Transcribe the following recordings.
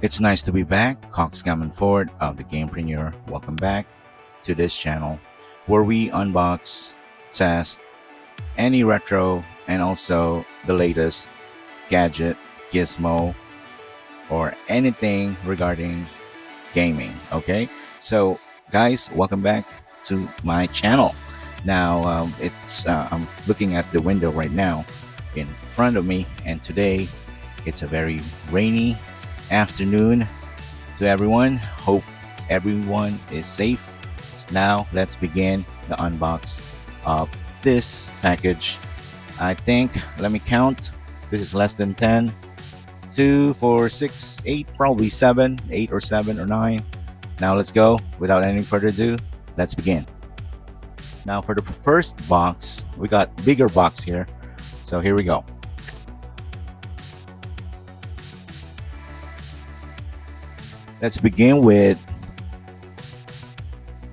It's nice to be back. Cox Gammon Ford of the Gamepreneur. Welcome back to this channel where we unbox, test any retro and also the latest gadget, gizmo, or anything regarding gaming. Okay, so guys, welcome back to my channel. Now, I'm looking at the window right now in front of me, and today it's a very rainy afternoon to everyone. Hope everyone is safe. Now, let's begin the unbox of this package. I think, let me count. This is less than 10. 2, 4, 6, 8, probably 7, 8 or 7 or 9. Now, let's go. Without any further ado, let's begin. Now, for the first box, we got bigger box here. So, here we go. Let's begin with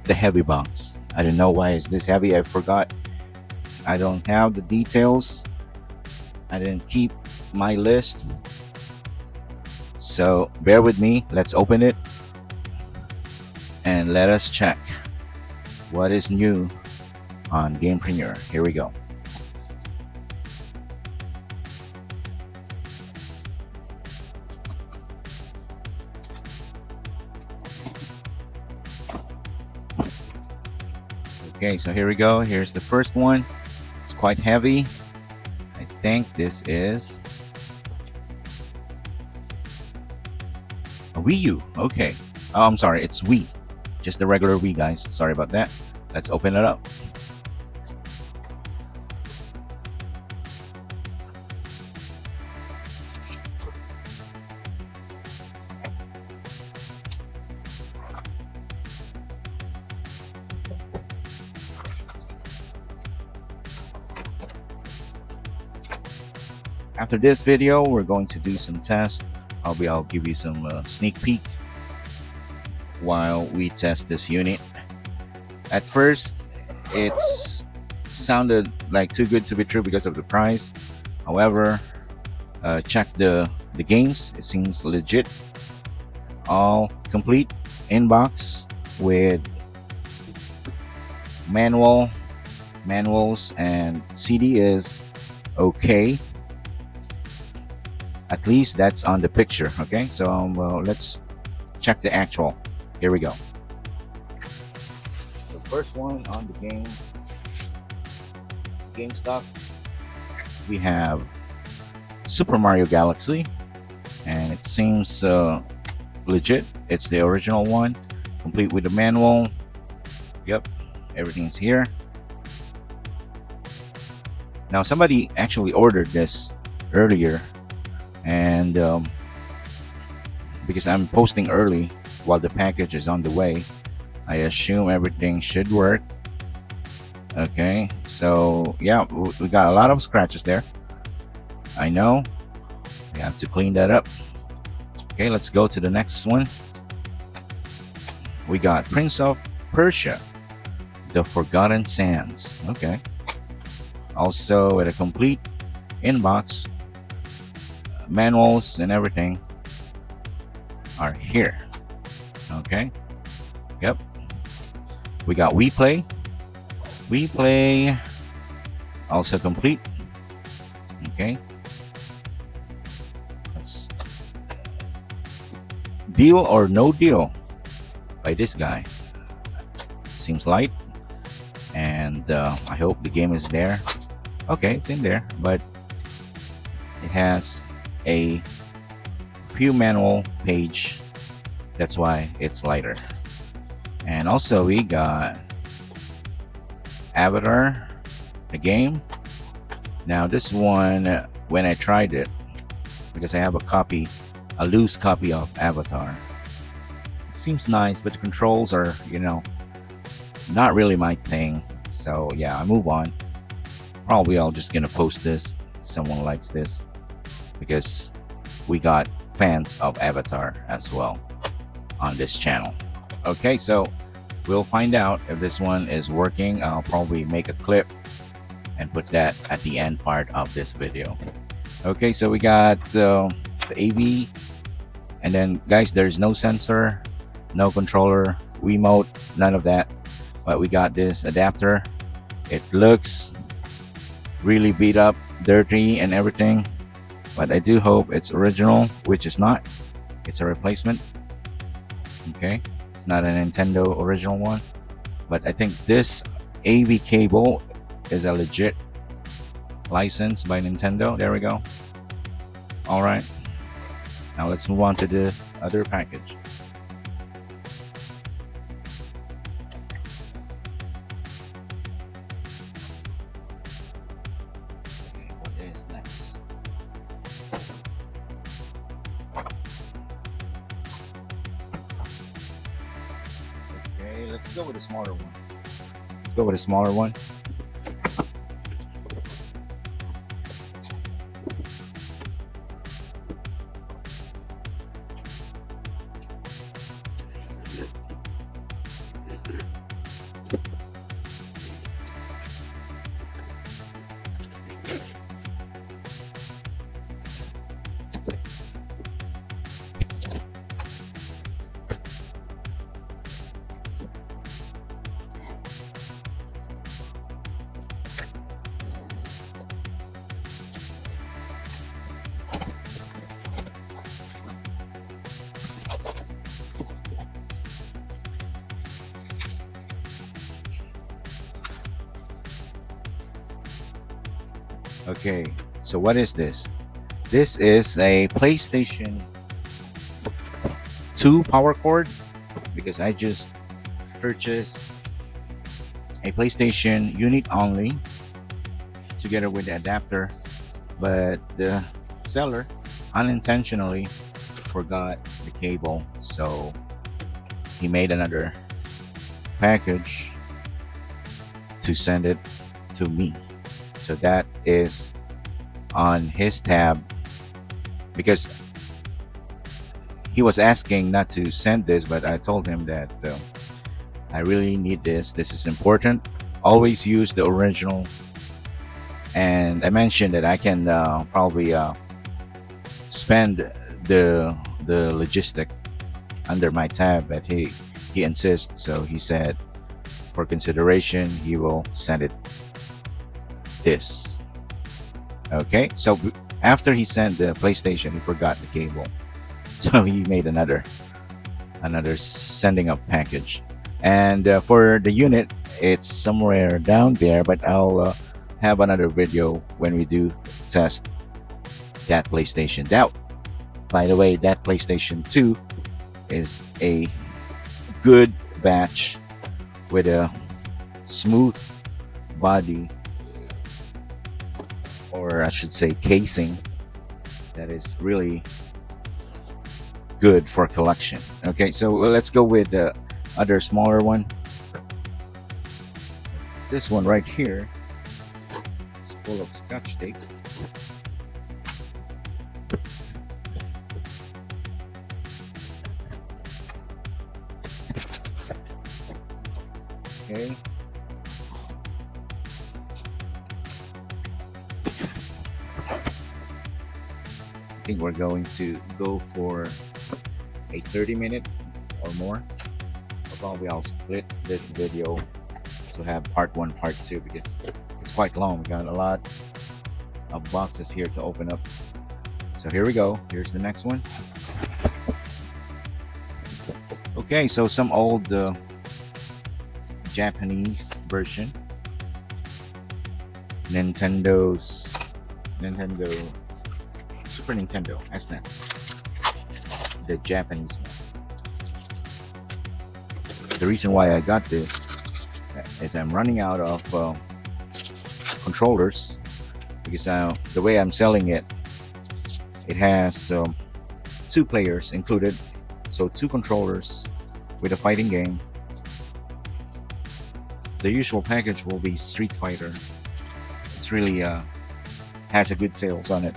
the heavy box. I don't know why it's this heavy. I forgot. I don't have the details. I didn't keep my list. So bear with me. Let's open it and let us check what is new on Gamepreneur. Here we go. Okay, so here we go. Here's the first one. It's quite heavy. I think this is a Wii U. Okay. Oh, I'm sorry. It's Wii. Just the regular Wii, guys. Sorry about that. Let's open it up. After this video, we're going to do some tests. I'll give you some sneak peek while we test this unit. At first, it's sounded like too good to be true because of the price. However, check the games. It seems legit. All complete inbox with manuals, and CD is okay. At least that's on the picture. Okay, so let's check the actual. Here we go. The first one on the game stock, we have Super Mario Galaxy, and it seems legit. It's the original one, complete with the manual. Yep, everything's here. Now, somebody actually ordered this earlier, and because I'm posting early while the package is on the way, I assume everything should work. Okay, so yeah, we got a lot of scratches there. I know we have to clean that up. Okay, let's go to the next one. We got Prince of Persia, The Forgotten Sands. Okay, also with a complete inbox. Manuals and everything are here. Okay, yep. We got We Play also complete. Okay, let's Deal or No Deal by this guy. Seems light, and I hope the game is there. Okay, it's in there, but it has a few manual page. That's why it's lighter. And also we got Avatar, the game. Now this one, when I tried it, because I have a loose copy of Avatar, it seems nice, but the controls are, not really my thing. So yeah, I move on. Probably I'll just gonna post this. Someone likes this, because we got fans of Avatar as well on this channel. Okay, so we'll find out if this one is working. I'll probably make a clip and put that at the end part of this video. Okay, so we got the AV And then guys, there's no sensor, no controller, Wiimote, none of that. But we got this adapter. It looks really beat up, dirty and everything, but I do hope it's original, which is not. It's a replacement. Okay, it's not a Nintendo original one, but I think this AV cable is a legit license by Nintendo. There we go. All right, now let's move on to the other package. Okay, what is next? Okay, let's go with a smaller one. Let's go with a smaller one. Okay, so what is this? This is a PlayStation 2 power cord, because I just purchased a PlayStation unit only together with the adapter, but the seller unintentionally forgot the cable, so he made another package to send it to me. So that is on his tab, because he was asking not to send this, but I told him that I really need this. This is important. Always use the original. And I mentioned that I can probably spend the logistic under my tab, but he insists. So he said, for consideration, he will send it this. Okay, so after he sent the PlayStation, he forgot the cable, so he made another sending up package. And for the unit, it's somewhere down there, but I'll have another video when we do test that PlayStation. That, by the way, that PlayStation 2 is a good batch with a smooth body, or I should say casing, that is really good for collection. Okay, so let's go with the other smaller one. This one right here is full of scotch tape. Okay. I think we're going to go for a 30-minute or more. Or probably I'll split this video to have part 1, part 2, because it's quite long. We got a lot of boxes here to open up. So here we go. Here's the next one. Okay, so some old Japanese version. Nintendo Super Nintendo SNES, the Japanese one. The reason why I got this is I'm running out of controllers, because the way I'm selling it, it has 2 players included, so 2 controllers with a fighting game. The usual package will be Street Fighter. It's really has a good sales on it,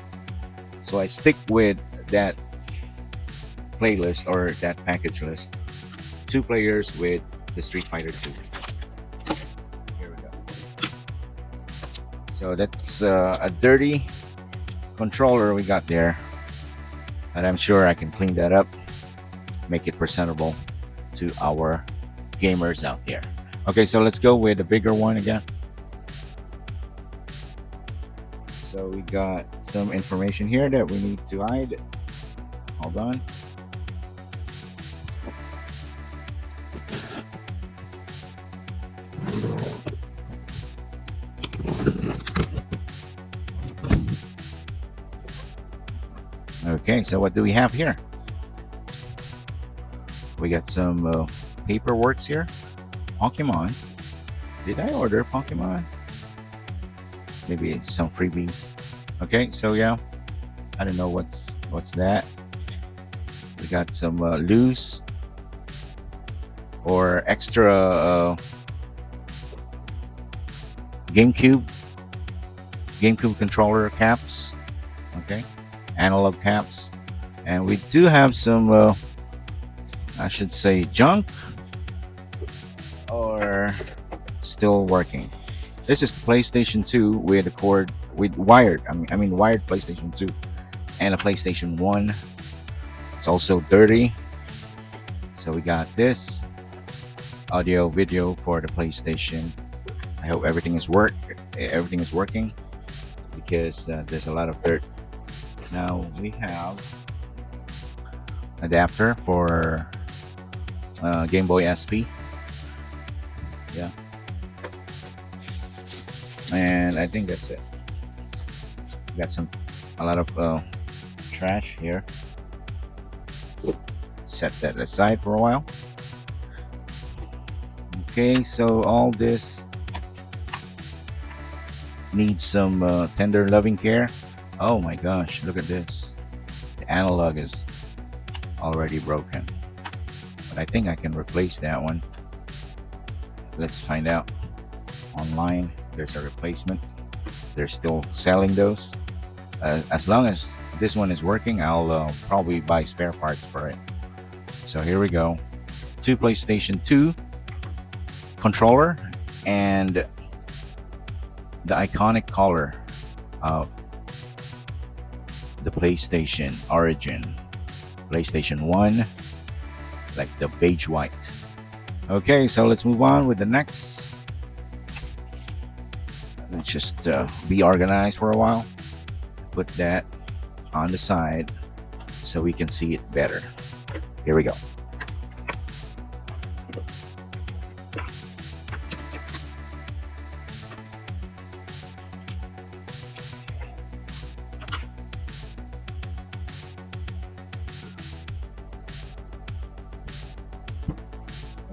so I stick with that playlist or that package list. 2 players with the Street Fighter 2. Here we go. So that's a dirty controller we got there, but I'm sure I can clean that up. make it presentable to our gamers out there. Okay, so let's go with the bigger one again. So we got some information here that we need to hide. Hold on. Okay, so what do we have here? We got some paperwork here. Pokemon. Did I order Pokemon? Maybe some freebies. Okay, so yeah, I don't know what's that. We got some loose or extra GameCube controller caps. Okay, analog caps, and we do have some I should say junk or still working. This is the PlayStation 2 with a cord with wired. I mean wired PlayStation 2 and a PlayStation 1. It's also dirty. So we got this audio video for the PlayStation. I hope everything is working because there's a lot of dirt. Now we have adapter for Game Boy SP. Yeah, and I think that's it. Got a lot of trash here. Set that aside for a while. Okay, so all this needs some tender loving care. Oh my gosh, look at this. The analog is already broken, but I think I can replace that one. Let's find out. Online there's a replacement. They're still selling those. As long as this one is working, I'll probably buy spare parts for it. So here we go. 2 PlayStation 2 controller and the iconic color of the PlayStation Origin. PlayStation 1, like the beige white. Okay, so let's move on with the next. Let's just be organized for a while. Put that on the side so we can see it better. Here we go.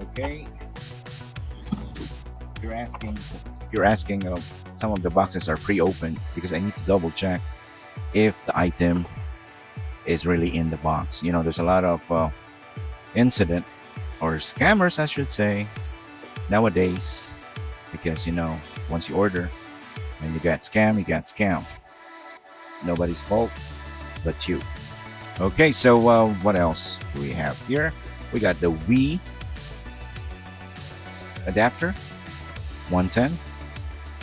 Okay. If you're asking, some of the boxes are pre-opened because I need to double check if the item is really in the box. You know, there's a lot of incident or scammers, I should say, nowadays, because you know, once you order and you got scam, nobody's fault but you. Okay, so what else do we have here? We got the Wii adapter 110.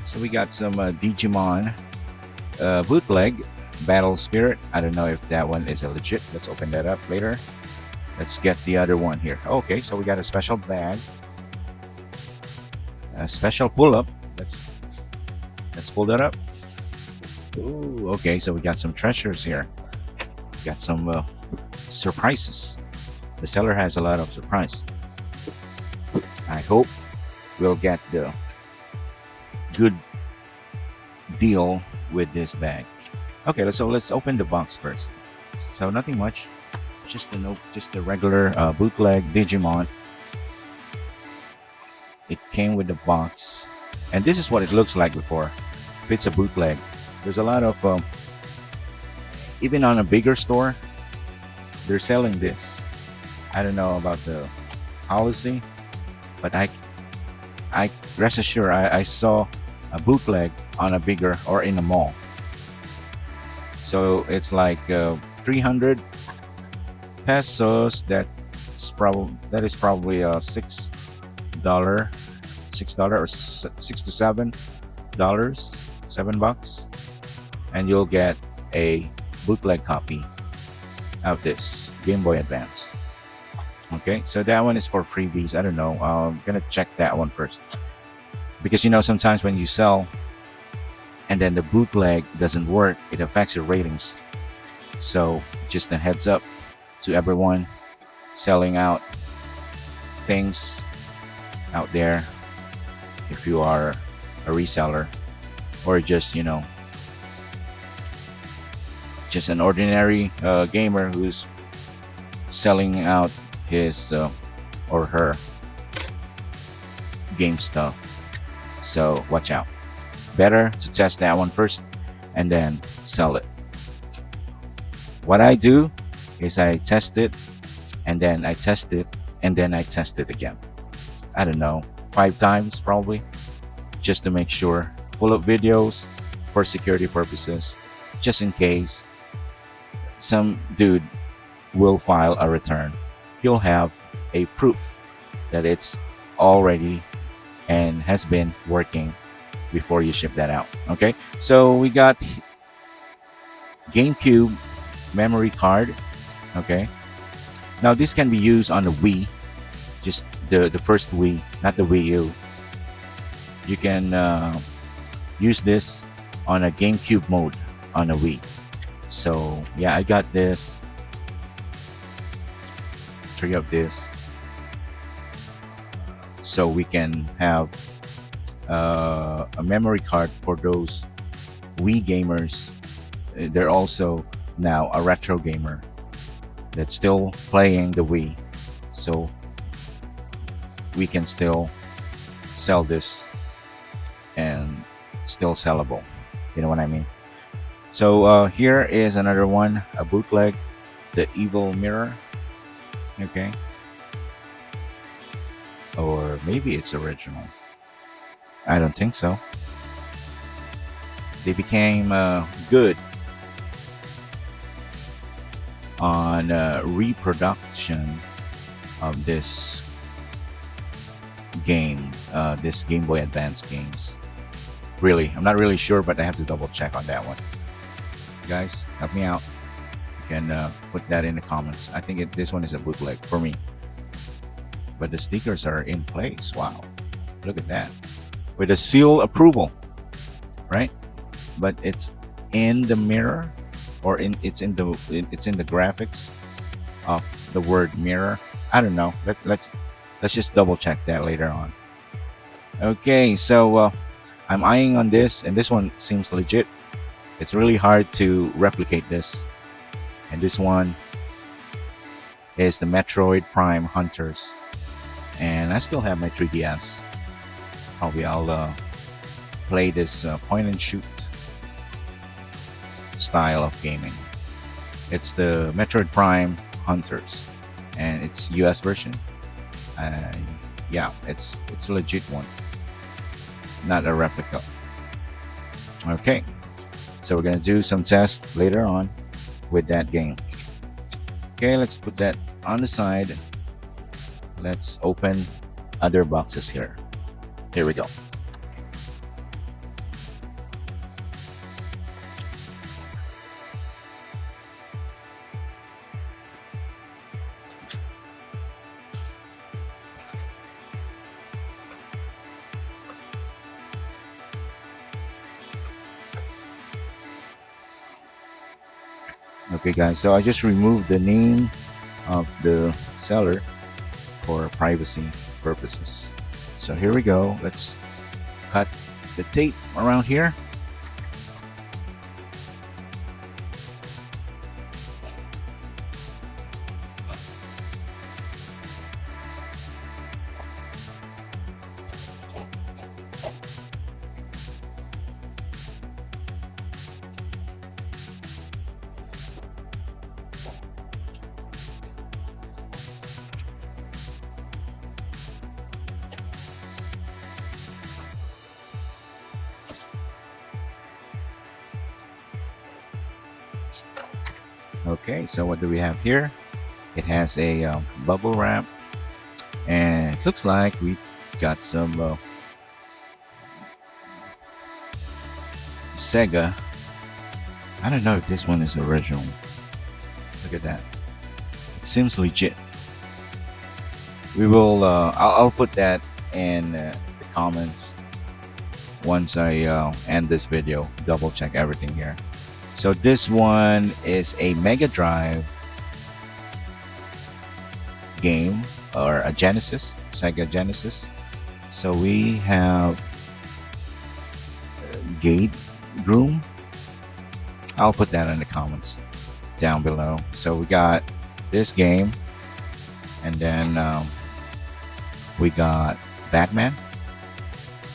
So we got some Digimon bootleg Battle Spirit. I don't know if that one is a legit. Let's open that up later. Let's get the other one here. Okay, so we got a special bag, a special pull-up. Let's pull that up. Ooh, okay, so we got some treasures here. Got some surprises. The seller has a lot of surprise. I hope we'll get the good deal with this bag. Okay, so let's open the box first. So nothing much, just the regular bootleg Digimon. It came with the box, and this is what it looks like before. If it's a bootleg, there's a lot of even on a bigger store, they're selling this. I don't know about the policy, but I rest assured I saw a bootleg on a bigger or in a mall. So it's like 300 pesos. That is probably $6 or $6 to $7, $7, and you'll get a bootleg copy of this Game Boy Advance. Okay, so that one is for freebies. I don't know. I'm gonna check that one first because sometimes when you sell and then the bootleg doesn't work, it affects your ratings. So just a heads up to everyone selling out things out there. If you are a reseller or just an ordinary gamer who's selling out his or her game stuff, so watch out. Better to test that one first and then sell it. What I do is I test it and then I test it and then I test it again. I don't know, 5 times probably, just to make sure. Full of videos for security purposes, just in case some dude will file a return. You'll have a proof that it's already and has been working before you ship that out. Okay, so we got GameCube memory card. Okay, now this can be used on the Wii, just the first Wii, not the Wii U. You can use this on a GameCube mode on a Wii. So yeah, I got this. Trigger up this so we can have a memory card for those Wii gamers. They're also now a retro gamer that's still playing the Wii, so we can still sell this and still sellable. You know what I mean? So here is another one, a bootleg, the Evil Mirror. Okay, or maybe it's original. I don't think so. They became good on reproduction of this game, this Game Boy Advance games. Really, I'm not really sure, but I have to double check on that one. Guys, help me out. You can put that in the comments. I think this one is a bootleg for me, but the stickers are in place. Wow, look at that, with a seal approval, right? But it's in the mirror, or it's in the graphics of the word mirror. I don't know. Let's just double check that later on. Okay, so I'm eyeing on this, and this one seems legit. It's really hard to replicate this. And this one is the Metroid Prime Hunters, and I still have my 3DS. Probably I'll play this point and shoot style of gaming. It's the Metroid Prime Hunters, and it's US version. Yeah, it's a legit one, not a replica. Okay, so we're gonna do some tests later on with that game. Okay, let's put that on the side. Let's open other boxes here. Here we go. Okay guys, so I just removed the name of the seller for privacy purposes. So here we go. Let's cut the tape around here. Okay, so what do we have here? It has a bubble wrap, and it looks like we got some Sega. I don't know if this one is original. Look at that. It seems legit. We will. I'll put that in the comments once I end this video. Double check everything here. So this one is a Mega Drive game, or a Genesis, Sega Genesis. So we have Gate Groom. I'll put that in the comments down below. So we got this game, and then we got Batman.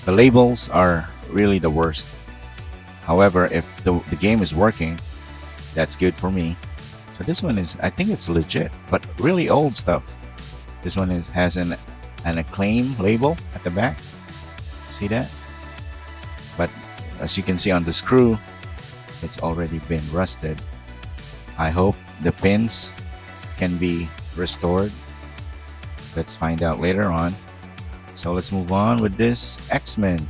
The labels are really the worst. However, if the game is working, that's good for me. So this one is, I think it's legit, but really old stuff. This one has an Acclaim label at the back. See that? But as you can see on the screw, it's already been rusted. I hope the pins can be restored. Let's find out later on. So let's move on with this X-Men.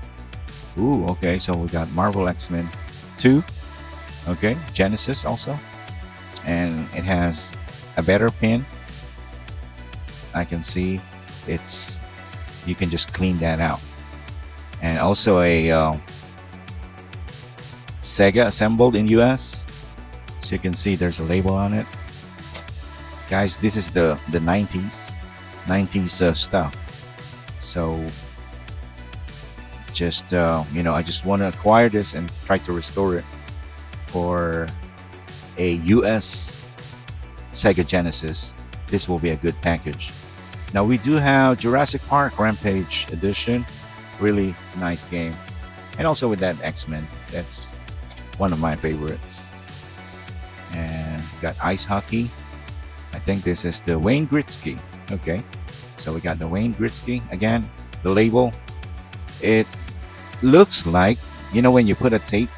Ooh, okay, so we got Marvel X-Men 2. Okay, Genesis also. And it has a better pin. I can see it's, you can just clean that out. And also a Sega assembled in US. So you can see there's a label on it. Guys, this is the 90s stuff. So just I just want to acquire this and try to restore it for a US Sega Genesis. This will be a good package. Now we do have Jurassic Park Rampage Edition. Really nice game. And also with that X-Men. That's one of my favorites. And got ice hockey. I think this is the Wayne Gretzky. Okay. So we got the Wayne Gretzky. Again, the label. It looks like, when you put a tape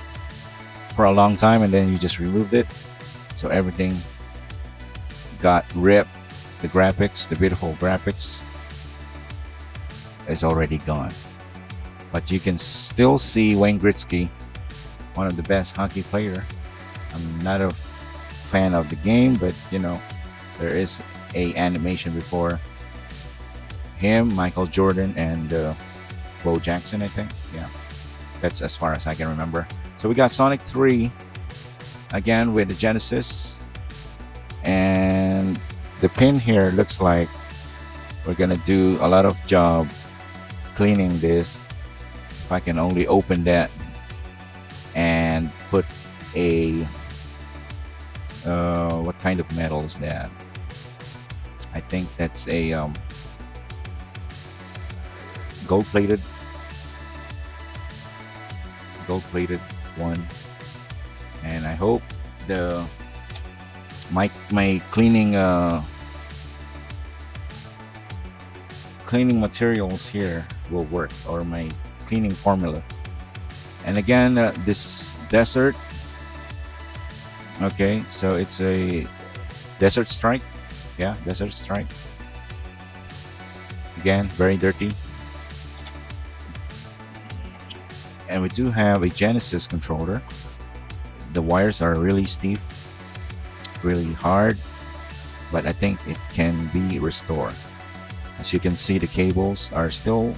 for a long time and then you just removed it. So everything got ripped. The graphics, the beautiful graphics, is already gone. But you can still see Wayne Gretzky, one of the best hockey player. I'm not a fan of the game, but there is a animation before him, Michael Jordan, and Bo Jackson, I think. Yeah, that's as far as I can remember. So we got Sonic 3 again with the Genesis, and the pin here looks like we're gonna do a lot of job cleaning this. If I can only open that and put a what kind of metal is that? I think that's a gold-plated one, and I hope my cleaning materials here will work, or my cleaning formula. And again, this desert. Okay, so it's a Desert Strike. Yeah, Desert Strike. Again, very dirty. And we do have a Genesis controller. The wires are really stiff, really hard, but I think it can be restored. As you can see, the cables are still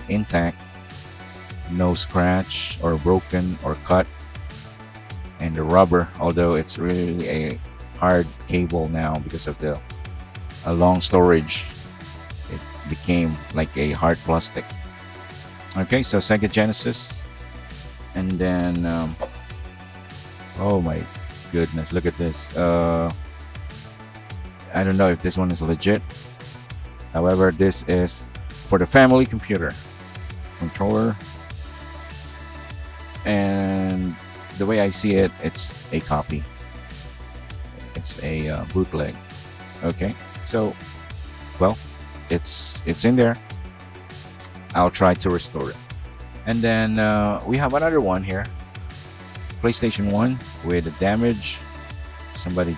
intact, no scratch or broken or cut. And the rubber, although it's really a hard cable now because of the long storage, it became like a hard plastic. Okay, so Sega Genesis, and then oh my goodness, look at this. I don't know if this one is legit. However, this is for the family computer controller, and the way I see it, it's a copy. It's a bootleg. Okay, so well, it's in there. I'll try to restore it. And then we have another one here, PlayStation 1 with the damage. Somebody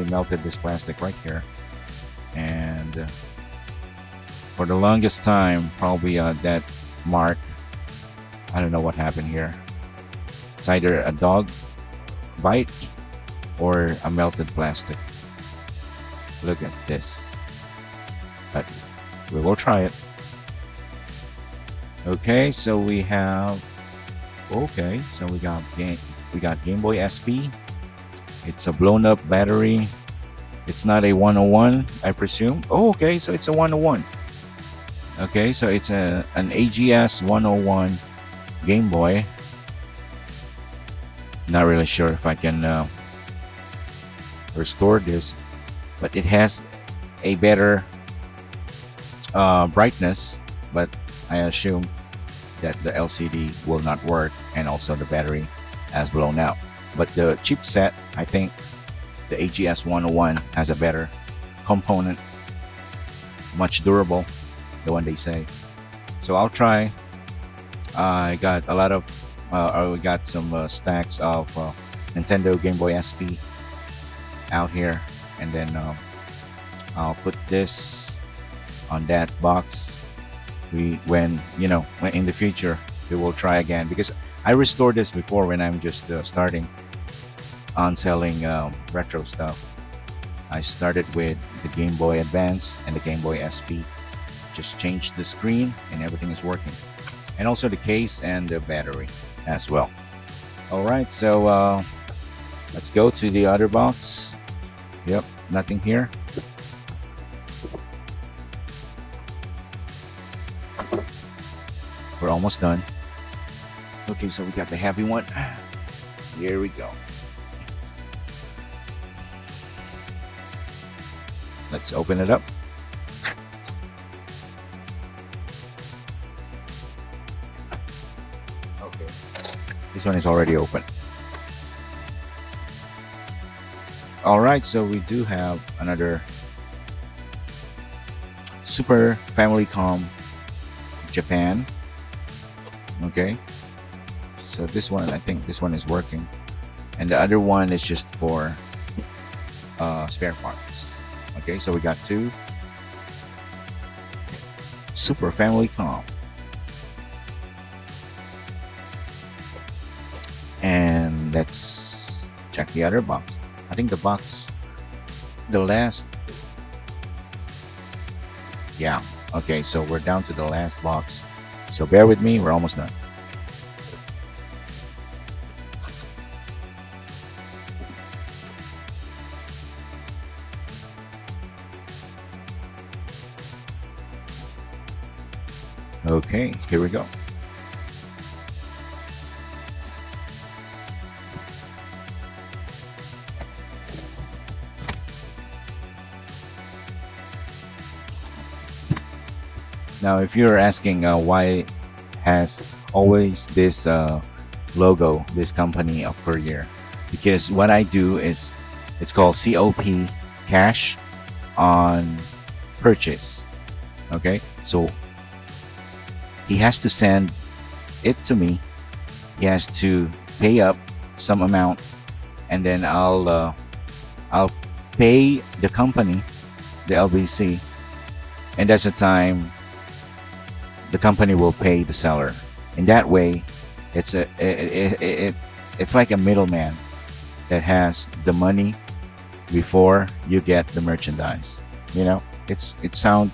melted this plastic right here, and for the longest time, probably that mark, I don't know what happened here. It's either a dog bite or a melted plastic. Look at this. but we will try it. Okay, so we have. Okay, so we got Game Boy SP. It's a blown up battery. It's not a 101, I presume. Oh, okay, so it's a 101. Okay, so it's an AGS 101 Game Boy. Not really sure if I can restore this, but it has a better brightness, but I assume that the LCD will not work, and also the battery has blown out. But the chipset, I think the AGS 101 has a better component, much durable, the one they say. So I'll try. I got a lot of we got some stacks of Nintendo Game Boy SP out here, and then I'll put this on that box. When in the future we will try again, because I restored this before when I'm just starting on selling retro stuff. I started with the Game Boy Advance and the Game Boy SP. Just changed the screen and everything is working, and also the case and the battery as well. All right, so let's go to the other box. Yep, nothing here. We're almost done. Okay, so we got the heavy one. Here we go. Let's open it up. Okay. This one is already open. All right, so we do have another Super Famicom Japan. Okay, so this one, I think this one is working, and the other one is just for spare parts. Okay, so we got two Super Famicom, and let's check the other box. I think the last, yeah. Okay, so we're down to the last box. So bear with me, we're almost done. Okay, here we go. Now, if you're asking why has always this logo, this company of Courier, because what I do is it's called COP, cash on purchase. Okay, so he has to send it to me. He has to pay up some amount, and then I'll pay the company, the LBC, and that's the time the company will pay the seller. In that way, it's it's like a middleman that has the money before you get the merchandise. It sounds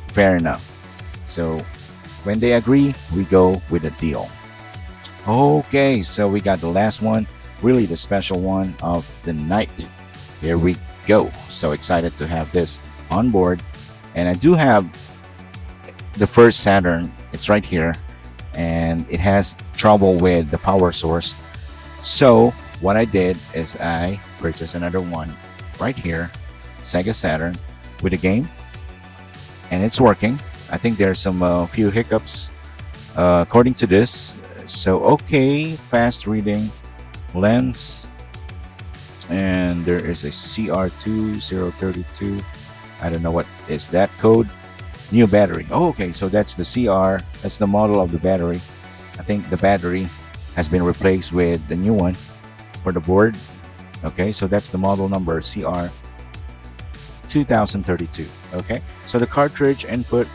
fair enough. So when they agree, we go with a deal. Okay, so we got the last one, really the special one of the night. Here we go. So excited to have this on board, and I do have the first Saturn. It's right here, and it has trouble with the power source. So what I did is I purchased another one right here, Sega Saturn, with a game, and it's working. I think there's some few hiccups according to this. So okay, fast reading lens, and there is a CR2032. I don't know what is that code. New battery. Oh, okay, so that's the CR. That's the model of the battery. I think the battery has been replaced with the new one for the board. Okay, so that's the model number, CR 2032. Okay, so the cartridge input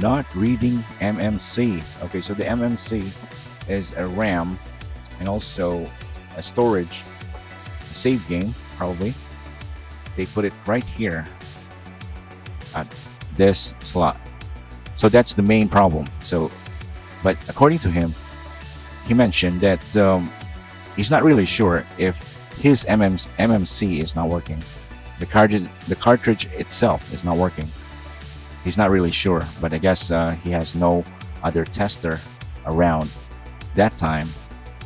not reading MMC. Okay, so the MMC is a RAM and also a storage, a save game probably. They put it right here. this slot. So that's the main problem. So, but according to him, he mentioned that he's not really sure if his MMC is not working. The cartridge itself is not working. He's not really sure, but I guess he has no other tester around that time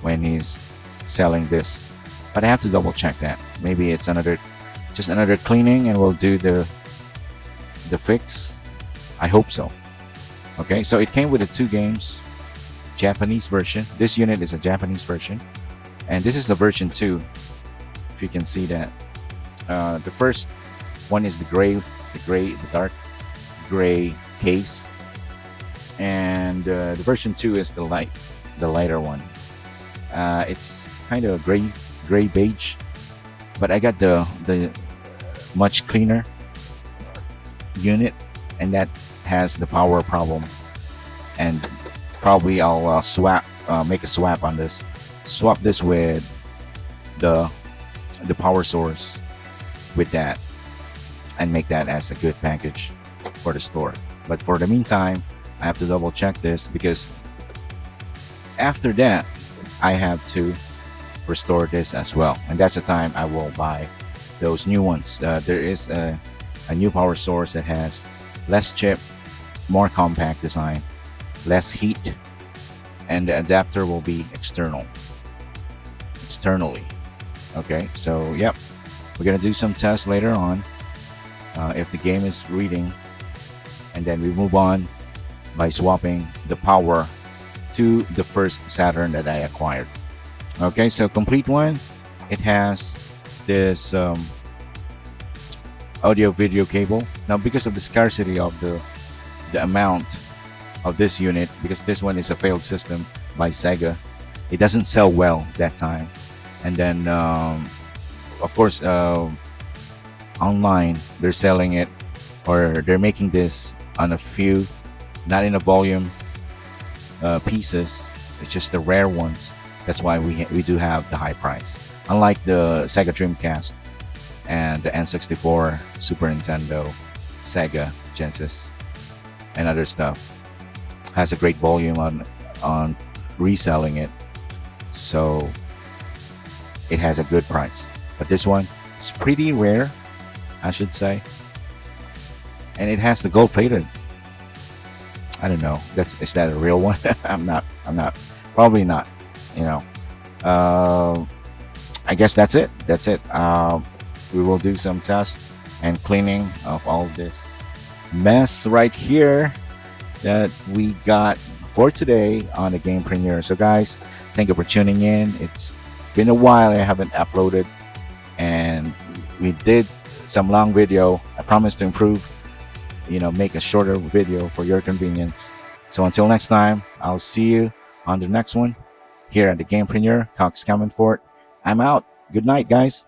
when he's selling this. But I have to double check that. Maybe it's just another cleaning, and we'll do the fix. I hope so. Okay, so it came with the 2 games, Japanese version. This unit is a Japanese version, and this is the version 2. If you can see that, the first one is the dark gray case, and the version 2 is the lighter one. It's kind of gray beige, but I got the much cleaner unit, and that has the power problem. And probably I'll make a swap on this. Swap this with the power source with that, and make that as a good package for the store. But for the meantime, I have to double check this, because after that I have to restore this as well, and that's the time I will buy those new ones. There is a new power source that has less chip, more compact design, less heat, and the adapter will be externally. Okay, so yep, we're gonna do some tests later on if the game is reading, and then we move on by swapping the power to the first Saturn that I acquired. Okay, so complete one. It has this audio video cable. Now, because of the scarcity of the amount of this unit, because this one is a failed system by Sega, it doesn't sell well that time. And then of course online they're selling it, or they're making this on a few, not in a volume pieces. It's just the rare ones. That's why we do have the high price, unlike the Sega Dreamcast and the N64, Super Nintendo, Sega Genesis, and other stuff. Has a great volume on reselling it, so it has a good price. But this one is pretty rare, I should say, and it has the gold plated. I don't know. Is that a real one? I'm not. Probably not. You know. I guess that's it. We will do some tests and cleaning of all this mess right here that we got for today on the Game Premiere. So guys, thank you for tuning in. It's been a while I haven't uploaded, and we did some long video. I promise to improve, make a shorter video for your convenience. So until next time, I'll see you on the next one here at the Game Premiere, Cox Caminfort. I'm out. Good night, guys.